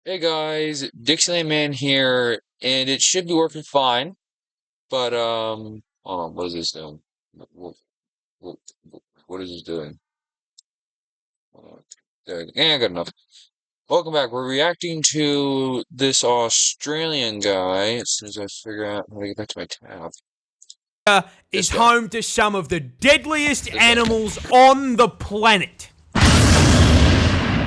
Hey guys, Dixieland Man here, and it should be working fine. But hold on, what is this doing? What, what, what is this doing? Hold on. There, yeah, I got enough. Welcome back. We're reacting to this Australian guy. As soon as I figure out how to get back to my tab, Is this guy, home to some of the deadliest this guy. animals on the planet.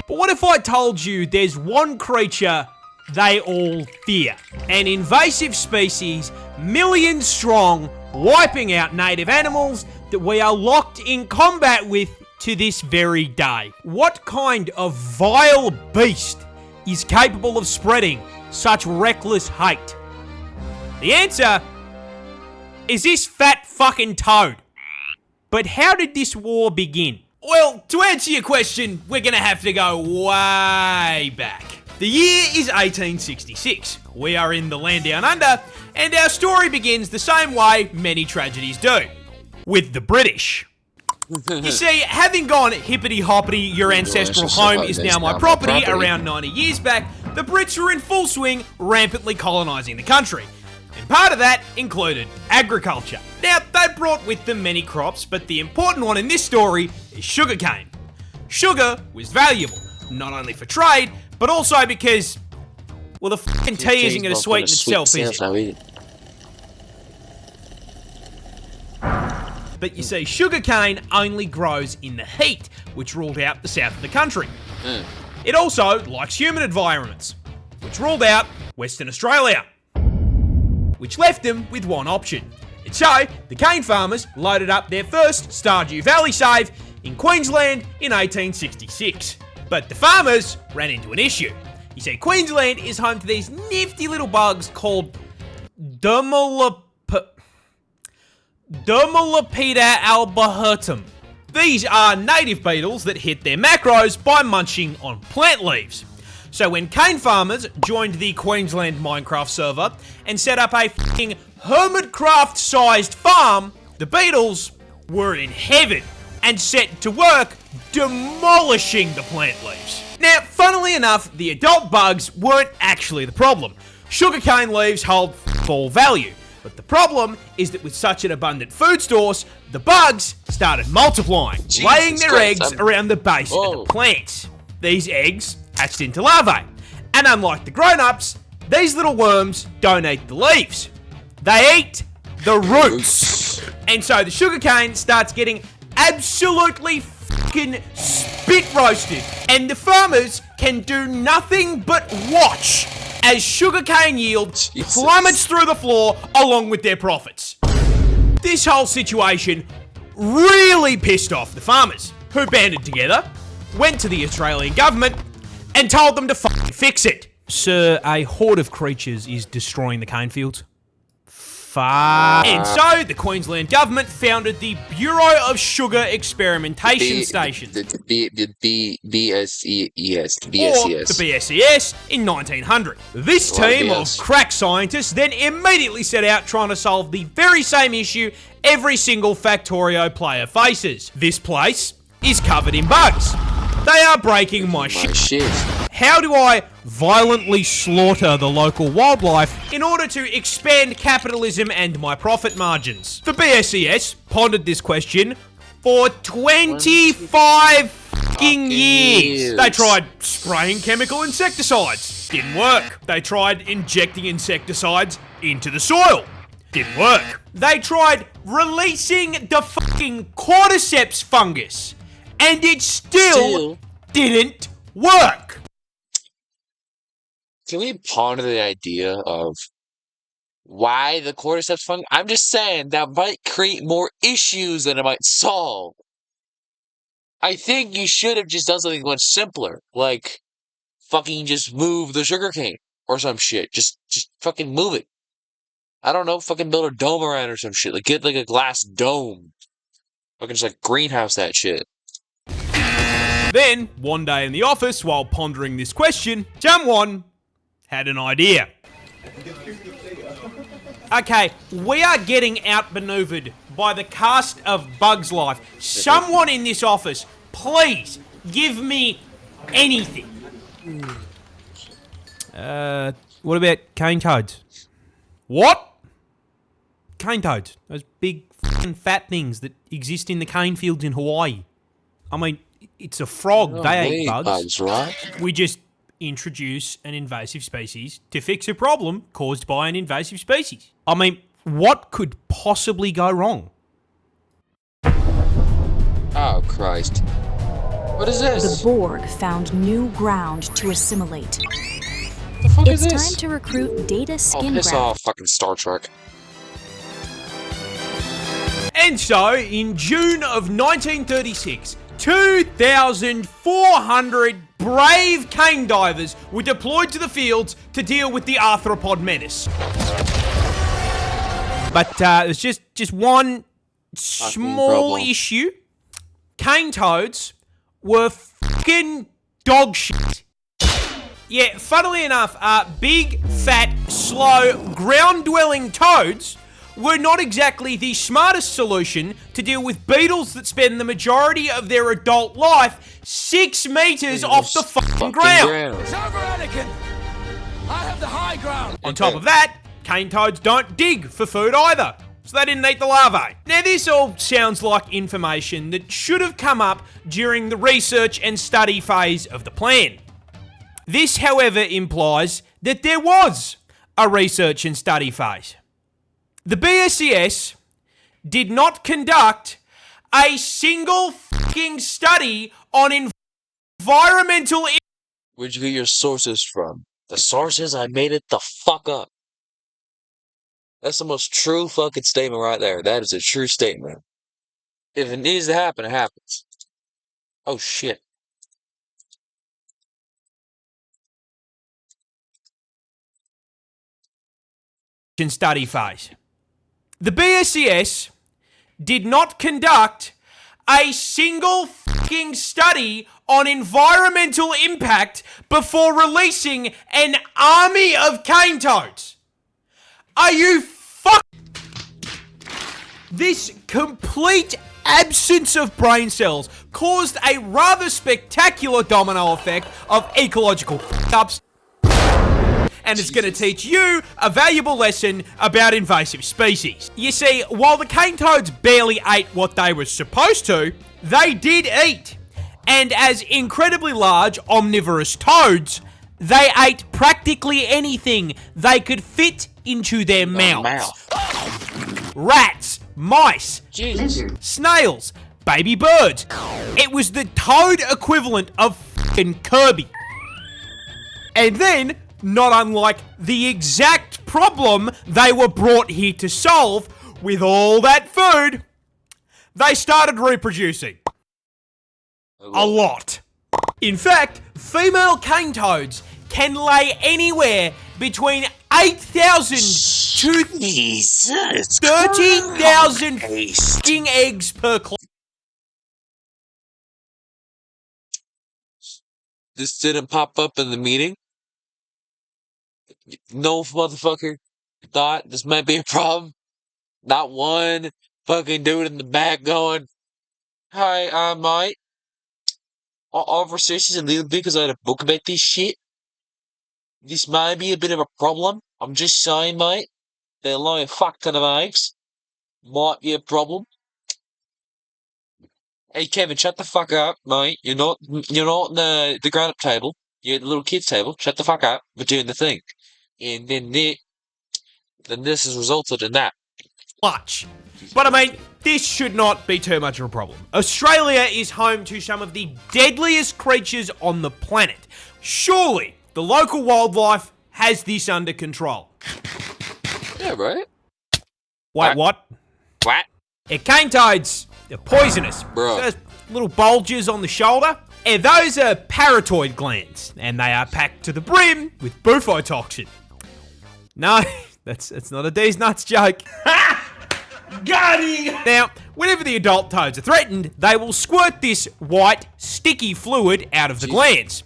But what if I told you there's one creature they all fear? An invasive species, millions strong, wiping out native animals that we are locked in combat with to this very day. What kind of vile beast is capable of spreading such reckless hate? The answer is this fat fucking toad. But how did this war begin? Well, to answer your question, we're gonna have to go way back. The year is 1866. We are in the land down under, and our story begins the same way many tragedies do, with the British. You see, having gone hippity-hoppity, your ancestral home is now my property, around 90 years back, the Brits were in full swing, rampantly colonising the country. And part of that included agriculture. Now, they brought with them many crops, but the important one in this story is sugarcane. Sugar was valuable, not only for trade, but also because, well, the fucking tea isn't going to sweeten itself, is it? But you see, sugarcane only grows in the heat, which ruled out the south of the country. It also likes humid environments, which ruled out Western Australia, which left them with one option. And so, the cane farmers loaded up their first Stardew Valley save in Queensland in 1866. But the farmers ran into an issue. You see, Queensland is home to these nifty little bugs called Dermalopida albertum. These are native beetles that hit their macros by munching on plant leaves. So when cane farmers joined the Queensland Minecraft server and set up a f***ing Hermitcraft-sized farm, the beetles were in heaven and set to work demolishing the plant leaves. Now, funnily enough, the adult bugs weren't actually the problem. Sugarcane leaves hold full value. But the problem is that with such an abundant food source, the bugs started multiplying, laying their eggs around the base of the plants. These eggs hatched into larvae. And unlike the grown-ups, these little worms don't eat the leaves. They eat the roots. And so the sugarcane starts getting absolutely fucking spit roasted. And the farmers can do nothing but watch as sugarcane yield plummets through the floor along with their profits. This whole situation really pissed off the farmers, who banded together, went to the Australian government, and told them to fucking fix it. Sir, a horde of creatures is destroying the cane fields. And so, the Queensland government founded the Bureau of Sugar Experimentation Stations. The BSES. Or the BSES in 1900. This team of crack scientists then immediately set out trying to solve the very same issue every single Factorio player faces. This place is covered in bugs. They are breaking my shit. How do I violently slaughter the local wildlife in order to expand capitalism and my profit margins? The BSES pondered this question for 25 fucking years. They tried spraying chemical insecticides. Didn't work. They tried injecting insecticides into the soil. Didn't work. They tried releasing the fucking cordyceps fungus. And it still didn't work. Can we ponder the idea of why the cordyceps fungus? I'm just saying that might create more issues than it might solve. I think you should have just done something much simpler, like fucking just move the sugarcane or some shit. Just fucking move it. I don't know, fucking build a dome around it or some shit. Like get like a glass dome. Fucking just like greenhouse that shit. Then, one day in the office, while pondering this question, someone had an idea. Okay, we are getting outmaneuvered by the cast of Bugs Life. Someone in this office, please give me anything. What about cane toads? What? Cane toads. Those big fucking fat things that exist in the cane fields in Hawaii. I mean, it's a frog. Oh, they they eat bugs. right? We just introduce an invasive species to fix a problem caused by an invasive species. I mean, what could possibly go wrong? Oh, Christ. What is The this? Borg found new ground to assimilate. The fuck is It's this? time to recruit Data Oh, Skin piss Graft. off, fucking Star Trek. And so, in June of 1936, 2,400 brave cane divers were deployed to the fields to deal with the arthropod menace. But there's just one small problem. issue. Cane toads were fucking dog shit. Yeah, funnily enough, big, fat, slow, ground-dwelling toads were not exactly the smartest solution to deal with beetles that spend the majority of their adult life 6 meters off the fucking ground. It's over, Anakin! I have the high ground! On top of that, cane toads don't dig for food either, so they didn't eat the larvae. Now this all sounds like information that should have come up during the research and study phase of the plan. This, however, implies that there was a research and study phase. The BSES did not conduct a single fucking study on environmental... Where'd you get your sources from? The sources? I made it the fuck up. That's the most true fucking statement right there. That is a true statement. If it needs to happen, it happens. Oh shit. study phase. The BSES did not conduct a single fucking study on environmental impact before releasing an army of cane toads. Are you fuck? This complete absence of brain cells caused a rather spectacular domino effect of ecological fuck-ups, and it's going to teach you a valuable lesson about invasive species. You see, while the cane toads barely ate what they were supposed to, they did eat. And as incredibly large omnivorous toads, they ate practically anything they could fit into their mouths. Rats, mice, snails, baby birds. It was the toad equivalent of fucking Kirby. And then, not unlike the exact problem they were brought here to solve, with all that food, they started reproducing. A lot. In fact, female cane toads can lay anywhere between 8,000 to 13,000 fucking eggs per class. This didn't pop up in the meeting? No motherfucker thought this might be a problem? Not one fucking dude in the back going, "Hi, mate. Our conversation's a little bit because I had a book about this shit. This might be a bit of a problem. I'm just saying, mate. They're laying a fuck ton of eggs. Might be a problem. Hey, Kevin, shut the fuck up, mate. You're not in the grown-up table. You're at the little kids table. Shut the fuck up. We're doing the thing." And then this has resulted in that. Much. But I mean, this should not be too much of a problem. Australia is home to some of the deadliest creatures on the planet. Surely, the local wildlife has this under control. Yeah, right? Wait, what? What? Cane toads are poisonous. Bro. Those little bulges on the shoulder. Those are parotid glands, and they are packed to the brim with bufotoxin. No, that's not a D's nuts joke. Got him! Now, whenever the adult toads are threatened, they will squirt this white, sticky fluid out of the glands.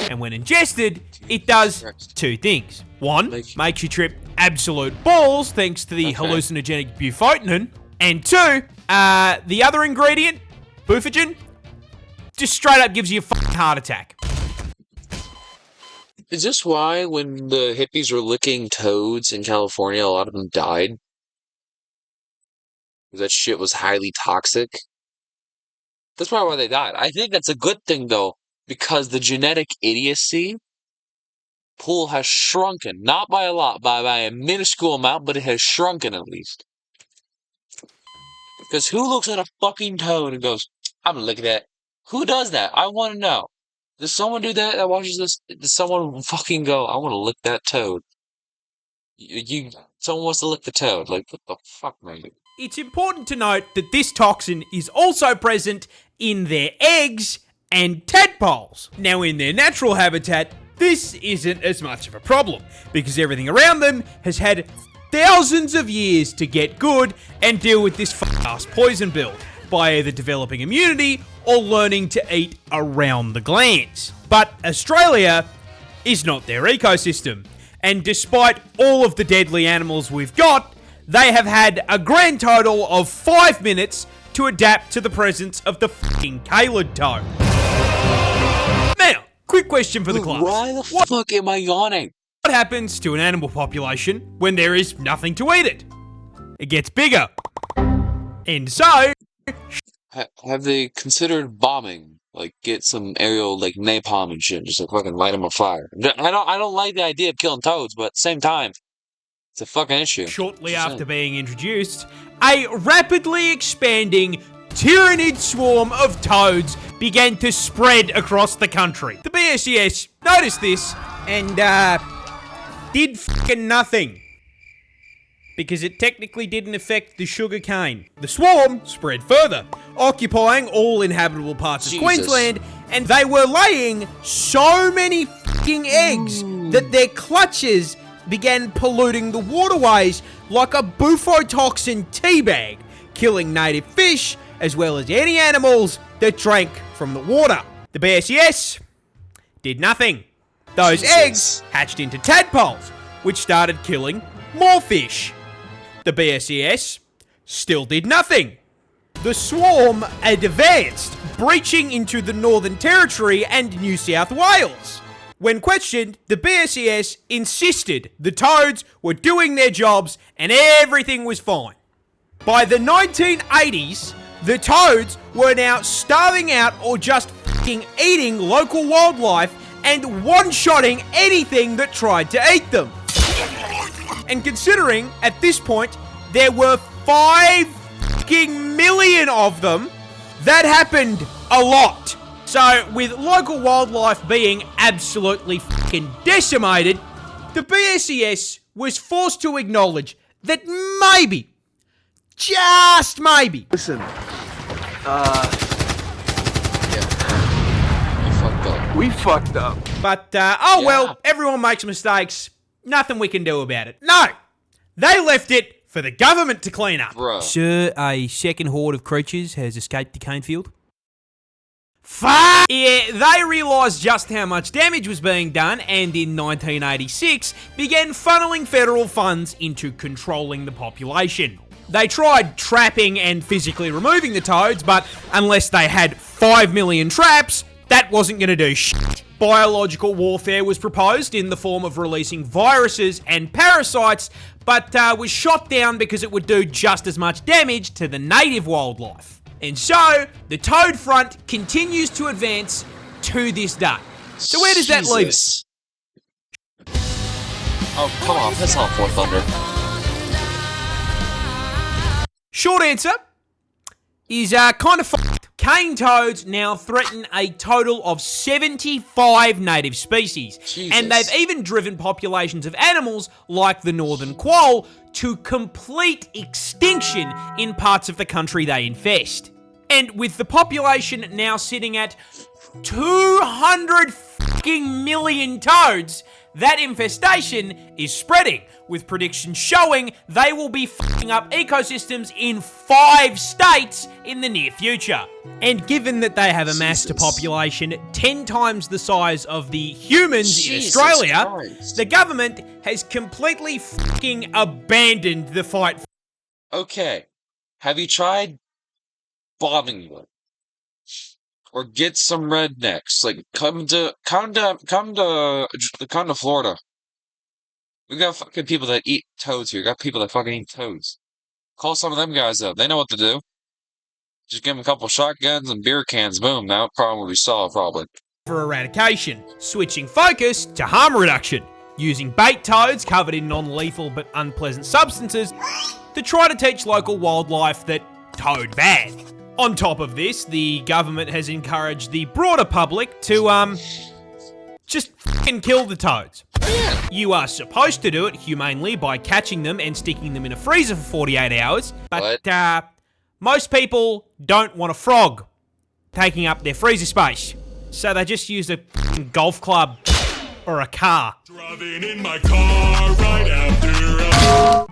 And when ingested, it does two things. One, makes you trip absolute balls thanks to the hallucinogenic bufotenin. And two, the other ingredient, bufogen, just straight up gives you a fucking heart attack. Is this why when the hippies were licking toads in California, a lot of them died? 'Cause that shit was highly toxic? That's probably why they died. I think that's a good thing, though, because the genetic idiocy pool has shrunken. Not by a lot, by a minuscule amount, but it has shrunken at least. Because who looks at a fucking toad and goes, I'm gonna lick that? Who does that? I want to know. Does someone do that watches this? Does someone fucking go, I want to lick that toad? Someone wants to lick the toad. Like, what the fuck, man? It's important to note that this toxin is also present in their eggs and tadpoles. Now, in their natural habitat, this isn't as much of a problem, because everything around them has had thousands of years to get good and deal with this f***ass poison build, by either developing immunity or learning to eat around the glands. But Australia is not their ecosystem, and despite all of the deadly animals we've got, they have had a grand total of 5 minutes to adapt to the presence of the fucking Calid toad. Now, quick question for the class. Why the fuck am I yawning? What happens to an animal population when there is nothing to eat it? It gets bigger. And so... Have they considered bombing? Like, get some aerial, like, napalm and shit, just like fucking light them on fire. I don't like the idea of killing toads, but at the same time, it's a fucking issue. Shortly after being introduced, a rapidly expanding tyrannid swarm of toads began to spread across the country. The BSES noticed this and, did fucking nothing. Because it technically didn't affect the sugar cane. The swarm spread further, occupying all inhabitable parts of Queensland, and they were laying so many fucking eggs that their clutches began polluting the waterways like a bufotoxin teabag, killing native fish as well as any animals that drank from the water. The BSES did nothing. Those eggs hatched into tadpoles, which started killing more fish. The BSES still did nothing. The swarm advanced, breaching into the Northern Territory and New South Wales. When questioned, the BSES insisted the toads were doing their jobs and everything was fine. By the 1980s, the toads were now starving out or just fucking eating local wildlife and one-shotting anything that tried to eat them. And considering, at this point, there were 5 fucking million of them, that happened a lot. So, with local wildlife being absolutely fucking decimated, the BSES was forced to acknowledge that maybe, just maybe... Listen, we fucked up. But, well, everyone makes mistakes. Nothing we can do about it. No! They left it for the government to clean up. Bruh. Sir, a second horde of creatures has escaped the cane field. Fuck! Yeah, they realised just how much damage was being done and in 1986 began funneling federal funds into controlling the population. They tried trapping and physically removing the toads, but unless they had 5 million traps, that wasn't going to do shit. Biological warfare was proposed in the form of releasing viruses and parasites, but was shot down because it would do just as much damage to the native wildlife. And so, the toad front continues to advance to this day. So where does that leave us? Oh, come on, that's not Four Thunder. Short answer is kind of fucked. Cane toads now threaten a total of 75 native species. Jesus. And they've even driven populations of animals like the northern quoll to complete extinction in parts of the country they infest. And with the population now sitting at 200 fucking million toads, that infestation is spreading, with predictions showing they will be fucking up ecosystems in 5 states in the near future. And given that they have amassed a population 10 times the size of the humans in Australia, the government has completely fucking abandoned the fight. Okay, have you tried bombing them? Or get some rednecks. Like, come to Florida. We got fucking people that eat toads here. We got people that fucking eat toads. Call some of them guys up. They know what to do. Just give them a couple shotguns and beer cans. Boom. That problem will be solved, probably. For eradication, switching focus to harm reduction, using bait toads covered in non-lethal but unpleasant substances to try to teach local wildlife that toad bad. On top of this, the government has encouraged the broader public to, just fucking kill the toads. You are supposed to do it humanely by catching them and sticking them in a freezer for 48 hours, but, most people don't want a frog taking up their freezer space, so they just use a golf club or a car. Driving in my car right after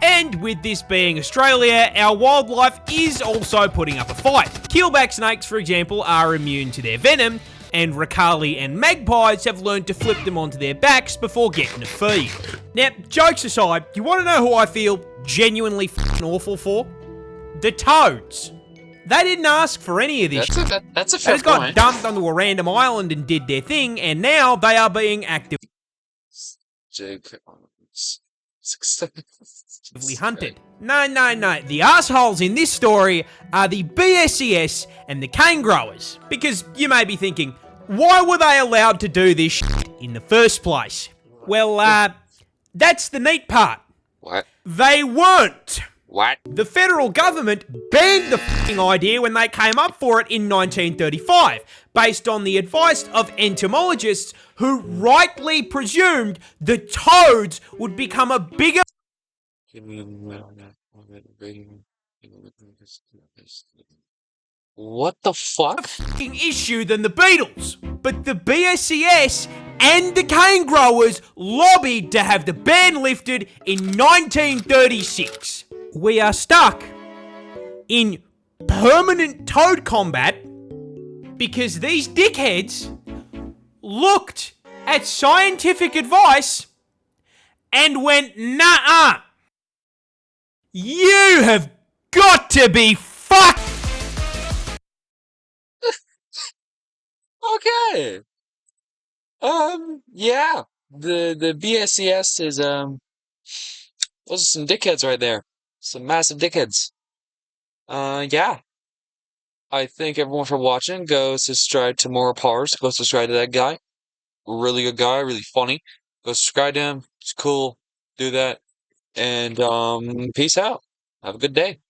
And with this being Australia, our wildlife is also putting up a fight. Keelback snakes, for example, are immune to their venom, and Ricali and magpies have learned to flip them onto their backs before getting a feed. Now, jokes aside, you want to know who I feel genuinely f***ing awful for? The toads. They didn't ask for any of this. That's a They fair just got point. dumped onto a random island and did their thing, and now they are being actively hunted. No. The assholes in this story are the BSES and the cane growers. Because you may be thinking, why were they allowed to do this shit in the first place? Well, that's the neat part. What? They weren't. What? The federal government banned the f***ing idea when they came up for it in 1935, based on the advice of entomologists who rightly presumed the toads would become a bigger What the fuck? f***ing issue than the beetles. But the BSES and the cane growers lobbied to have the ban lifted in 1936. We are stuck in permanent toad combat because these dickheads looked at scientific advice and went, nah. You have got to be fucked. Okay. Yeah. The BSES is, those are some dickheads right there. Some massive dickheads. Yeah. I thank everyone for watching. Go subscribe to more Parz. Go subscribe to that guy. Really good guy, really funny. Go subscribe to him. It's cool. Do that. And, peace out. Have a good day.